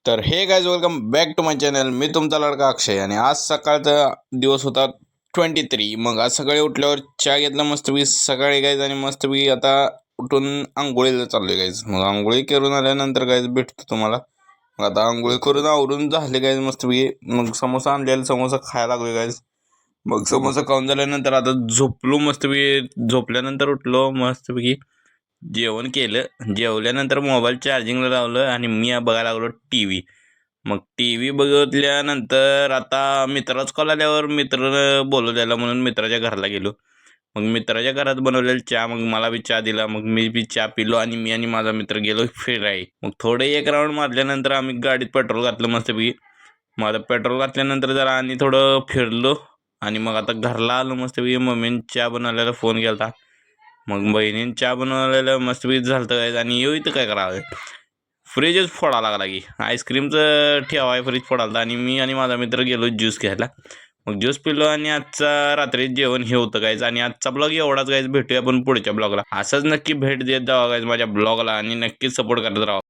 तर हे guys welcome back to my channel. मी तुमचा लडका अक्षय आणि आज सकाळचा दिवस होता 23. मग आज सकाळी उठल्यावर चहा घेतला मस्तपैकी सकाळी गाईज आणि मस्तपैकी आता उठून आंघोळीला चाललोय गाईज. मग आंघोळी करून आल्यानंतर गाईज भेटतो तुम्हाला. मग आता आंघोळी करून आवरून झाले गाईज मस्तपैकी. मग समोसा आणलेला समोसा खायला लागलो गाईज. मग समोसा खाऊन झाल्यानंतर आता झोपलो मस्तपैकी. झोपल्यानंतर उठलो मस्तपैकी, जेवण केलं. जेवल्यानंतर मोबाईल चार्जिंगला लावलं आणि मी बघायला लागलो टी व्ही. मग टी व्ही बघितल्यानंतर आता मित्राचा कॉल आल्यावर मित्र बोलवलेला म्हणून मित्राच्या घराला गेलो. मग मित्राच्या घरात बनवलेला चहा, मग मला बी चहा दिला. मग मी बी चहा पिलो आणि मी आणि माझा मित्र गेलो फिराय. मग थोडे एक राऊंड मारल्यानंतर आम्ही गाडीत पेट्रोल घातलं मस्तपैकी. मग आता पेट्रोल घातल्यानंतर जरा आणि थोडं फिरलो आणि मग आता घरला आलो मस्तपैकी. मम्मीने चहा बनवलेला फोन केला. मग बहिणीने चहा बनवलेलं मस्तपैकी झालं काय. आणि येऊ इथं काय करावं, फ्रीजच फोडा लागला की आईस्क्रीमचं ठेवाय फ्रीज फोडाला. आणि मी आणि माझा मित्र गेलो ज्यूस घ्यायला. मग ज्यूस पिलो आणि आजचा रात्री जेवण हे होतं गायज. आणि आजचा ब्लॉग एवढाच गायज. भेटूया आपण पुढच्या ब्लॉगला. असंच नक्की भेट देत जावा गायज माझ्या ब्लॉगला आणि नक्कीच सपोर्ट करत राहा.